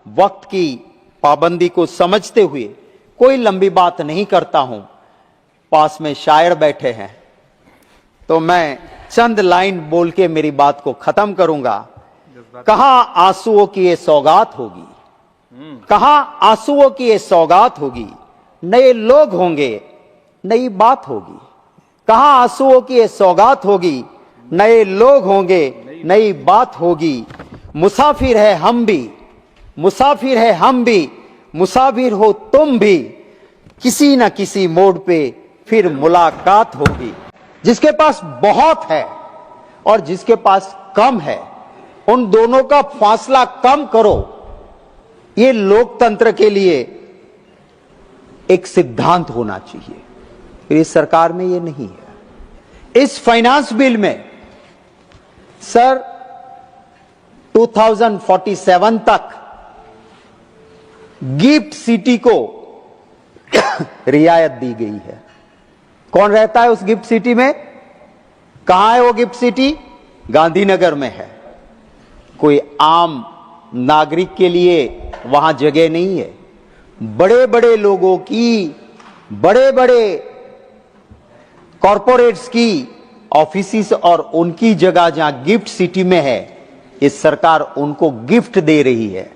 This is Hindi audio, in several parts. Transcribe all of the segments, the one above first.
वक्त की पाबंदी को समझते हुए कोई लंबी बात नहीं करता हूं। पास में शायर बैठे हैं तो मैं चंद लाइन बोल के मेरी बात को खत्म करूंगा। कहां आंसुओं की ये सौगात होगी, कहां आंसुओं की ये सौगात होगी, नए लोग होंगे नई बात होगी। कहां आंसुओं की ये सौगात होगी, नए लोग होंगे नई बात होगी। मुसाफिर है हम भी, मुसाफिर है हम भी, मुसाफिर हो तुम भी, किसी न किसी मोड़ पे फिर मुलाकात होगी। जिसके पास बहुत है और जिसके पास कम है, उन दोनों का फासला कम करो। ये लोकतंत्र के लिए एक सिद्धांत होना चाहिए। इस सरकार में ये नहीं है। इस फाइनेंस बिल में सर 2047 तक गिफ्ट सिटी को रियायत दी गई है। कौन रहता है उस गिफ्ट सिटी में? कहां है वो गिफ्ट सिटी? गांधीनगर में है। कोई आम नागरिक के लिए वहां जगह नहीं है। बड़े बड़े लोगों की, बड़े बड़े कॉरपोरेट्स की ऑफिस और उनकी जगह जहां गिफ्ट सिटी में है, इस सरकार उनको गिफ्ट दे रही है,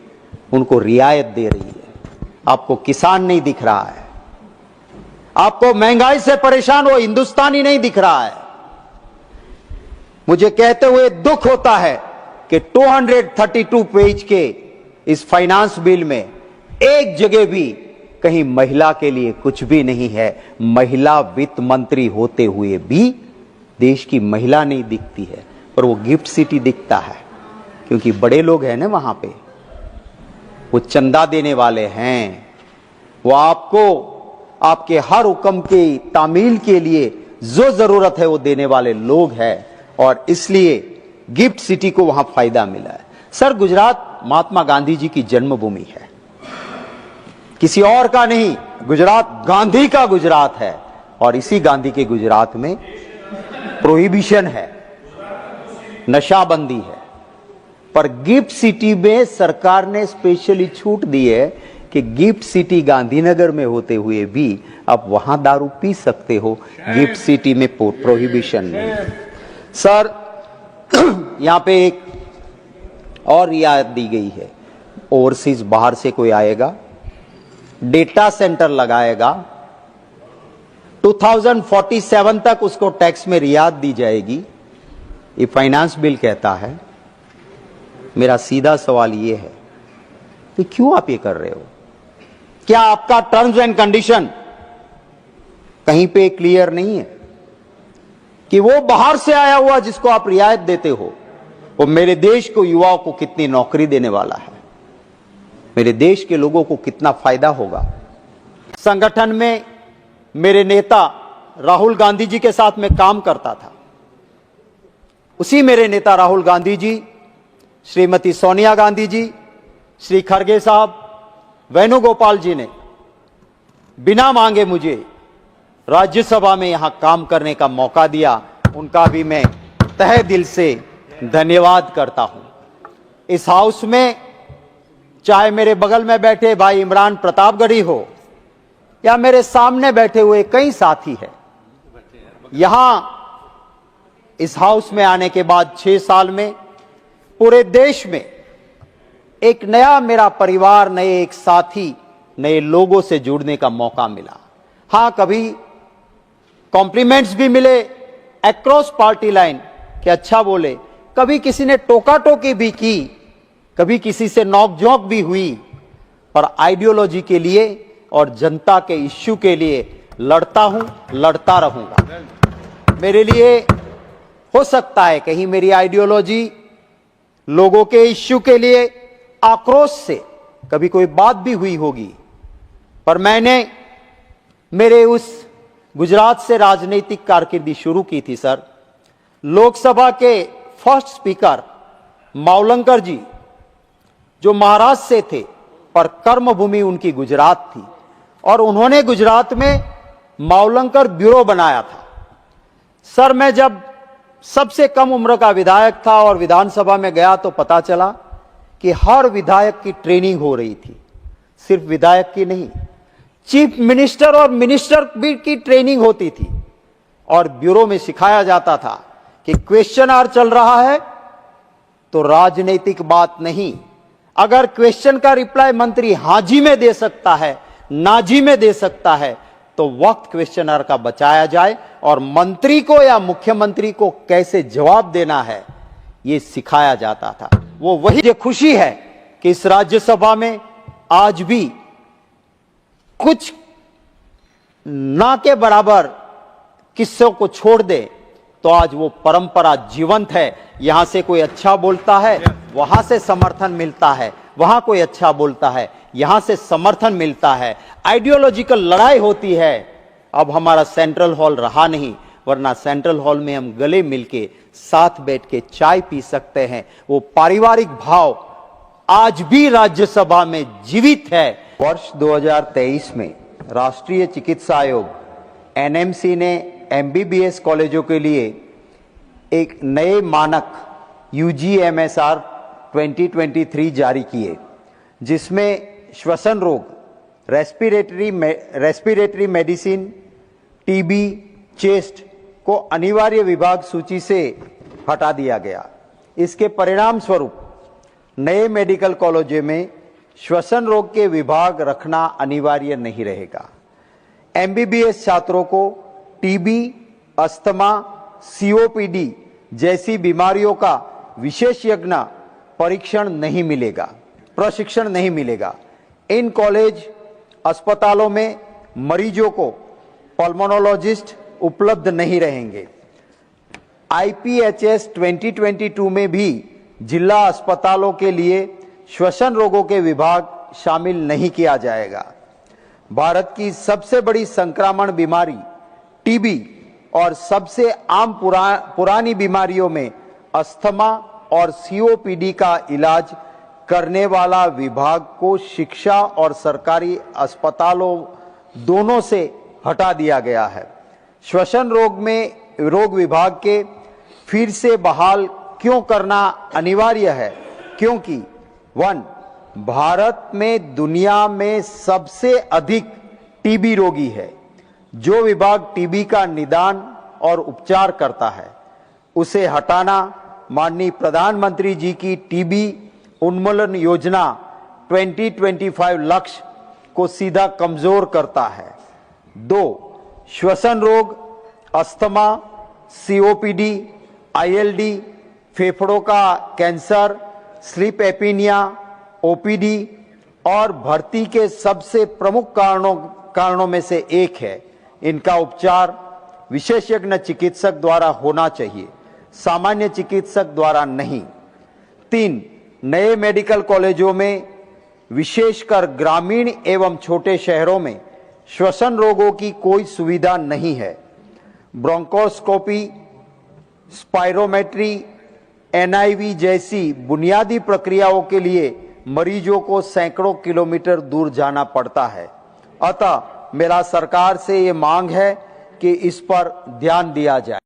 उनको रियायत दे रही है। आपको किसान नहीं दिख रहा है, आपको महंगाई से परेशान वो हिंदुस्तानी नहीं दिख रहा है। मुझे कहते हुए दुख होता है कि 232 पेज के इस फाइनेंस बिल में एक जगह भी कहीं महिला के लिए कुछ भी नहीं है। महिला वित्त मंत्री होते हुए भी देश की महिला नहीं दिखती है, पर वो गिफ्ट सिटी दिखता है क्योंकि बड़े लोग हैं ना वहां पे, वो चंदा देने वाले हैं, वो आपको आपके हर हुक्म की तामील के लिए जो जरूरत है वो देने वाले लोग हैं, और इसलिए गिफ्ट सिटी को वहां फायदा मिला है। सर, गुजरात महात्मा गांधी जी की जन्मभूमि है, किसी और का नहीं। गुजरात गांधी का गुजरात है, और इसी गांधी के गुजरात में प्रोहिबिशन है, नशाबंदी है। पर गिफ्ट सिटी में सरकार ने स्पेशली छूट दी है कि गिफ्ट सिटी गांधीनगर में होते हुए भी आप वहां दारू पी सकते हो, गिफ्ट सिटी में प्रोहिबिशन नहीं। सर, यहां पे एक और रियायत दी गई है। ओवरसीज बाहर से कोई आएगा, डेटा सेंटर लगाएगा, 2047 तक उसको टैक्स में रियायत दी जाएगी। ये फाइनेंस बिल कहता है। मेरा सीधा सवाल ये है कि क्यों आप ये कर रहे हो? क्या आपका टर्म्स एंड कंडीशन कहीं पे क्लियर नहीं है कि वो बाहर से आया हुआ जिसको आप रियायत देते हो, वो मेरे देश को, युवाओं को कितनी नौकरी देने वाला है, मेरे देश के लोगों को कितना फायदा होगा? संगठन में मेरे नेता राहुल गांधी जी के साथ में काम करता था। उसी मेरे नेता राहुल गांधी जी, श्रीमती सोनिया गांधी जी, श्री खड़गे साहब, वेणुगोपाल जी ने बिना मांगे मुझे राज्यसभा में यहां काम करने का मौका दिया। उनका भी मैं तहे दिल से धन्यवाद करता हूं। इस हाउस में चाहे मेरे बगल में बैठे भाई इमरान प्रतापगढ़ी हो या मेरे सामने बैठे हुए कई साथी हैं, यहां इस हाउस में आने के बाद 6 साल में पूरे देश में एक नया मेरा परिवार, नए एक साथी, नए लोगों से जुड़ने का मौका मिला। हां, कभी कॉम्प्लीमेंट्स भी मिले अक्रॉस पार्टी लाइन कि अच्छा बोले, कभी किसी ने टोका टोकी भी की, कभी किसी से नोक-झोंक भी हुई, पर आइडियोलॉजी के लिए और जनता के इश्यू के लिए लड़ता हूं, लड़ता रहूंगा। मेरे लिए हो सकता है कहीं मेरी आइडियोलॉजी लोगों के इश्यू के लिए आक्रोश से कभी कोई बात भी हुई होगी, पर मैंने मेरे उस गुजरात से राजनीतिक कारकिर्दी शुरू की थी। सर, लोकसभा के फर्स्ट स्पीकर मावलंकर जी जो महाराष्ट्र से थे, पर कर्मभूमि उनकी गुजरात थी, और उन्होंने गुजरात में मावलंकर ब्यूरो बनाया था। सर, मैं जब सबसे कम उम्र का विधायक था और विधानसभा में गया तो पता चला कि हर विधायक की ट्रेनिंग हो रही थी, सिर्फ विधायक की नहीं, चीफ मिनिस्टर और मिनिस्टर भी की ट्रेनिंग होती थी और ब्यूरो में सिखाया जाता था कि क्वेश्चन आवर चल रहा है तो राजनीतिक बात नहीं, अगर क्वेश्चन का रिप्लाई मंत्री हां जी में दे सकता है, ना जी में दे सकता है, तो वक्त क्वेश्चन आवर का बचाया जाए और मंत्री को या मुख्यमंत्री को कैसे जवाब देना है यह सिखाया जाता था। वो वही जो खुशी है कि इस राज्यसभा में आज भी कुछ ना के बराबर किस्सों को छोड़ दे तो आज वो परंपरा जीवंत है। यहां से कोई अच्छा बोलता है, वहां से समर्थन मिलता है, वहां कोई अच्छा बोलता है, यहां से समर्थन मिलता है, आइडियोलॉजिकल लड़ाई होती है। अब हमारा सेंट्रल हॉल रहा नहीं, वरना सेंट्रल हॉल में हम गले मिलके साथ बैठ के चाय पी सकते हैं। वो पारिवारिक भाव आज भी राज्यसभा में जीवित है। वर्ष 2023 में राष्ट्रीय चिकित्सा आयोग एनएमसी ने एमबीबीएस कॉलेजों के लिए एक नए मानक यूजीएमएसआर 2023 जारी किए, जिसमें श्वसन रोग, रेस्पिरेटरी मेडिसिन, टीबी, चेस्ट को अनिवार्य विभाग सूची से हटा दिया गया। इसके परिणाम स्वरूप नए मेडिकल कॉलेजों में श्वसन रोग के विभाग रखना अनिवार्य नहीं रहेगा। एमबीबीएस छात्रों को टीबी, अस्थमा, सीओपीडी जैसी बीमारियों का विशेषज्ञ प्रशिक्षण नहीं मिलेगा। इन कॉलेज अस्पतालों में मरीजों को पल्मोनोलॉजिस्ट उपलब्ध नहीं रहेंगे। आईपीएचएस 2022 में भी जिला अस्पतालों के लिए श्वसन रोगों के विभाग शामिल नहीं किया जाएगा। भारत की सबसे बड़ी संक्रामक बीमारी टीबी और सबसे आम पुरानी बीमारियों में अस्थमा और सीओपीडी का इलाज करने वाला विभाग को शिक्षा और सरकारी अस्पतालों दोनों से हटा दिया गया है। श्वसन रोग विभाग के फिर से बहाल क्यों करना अनिवार्य है? क्योंकि 1. भारत में दुनिया में सबसे अधिक टीबी रोगी है। जो विभाग टीबी का निदान और उपचार करता है, उसे हटाना माननीय प्रधानमंत्री जी की टीबी उन्मूलन योजना 2025 लक्ष्य को सीधा कमजोर करता है। 2. श्वसन रोग, अस्थमा, सीओपीडी, आईएलडी, फेफड़ों का कैंसर, स्लीप एपीनिया, ओपीडी और भर्ती के सबसे प्रमुख कारणों में से एक है। इनका उपचार विशेषज्ञ चिकित्सक द्वारा होना चाहिए, सामान्य चिकित्सक द्वारा नहीं। 3. नए मेडिकल कॉलेजों में विशेषकर ग्रामीण एवं छोटे शहरों में श्वसन रोगों की कोई सुविधा नहीं है। ब्रोंकोस्कोपी, स्पाइरोमेट्री, एनआईवी जैसी बुनियादी प्रक्रियाओं के लिए मरीजों को सैकड़ों किलोमीटर दूर जाना पड़ता है। अतः मेरा सरकार से ये मांग है कि इस पर ध्यान दिया जाए।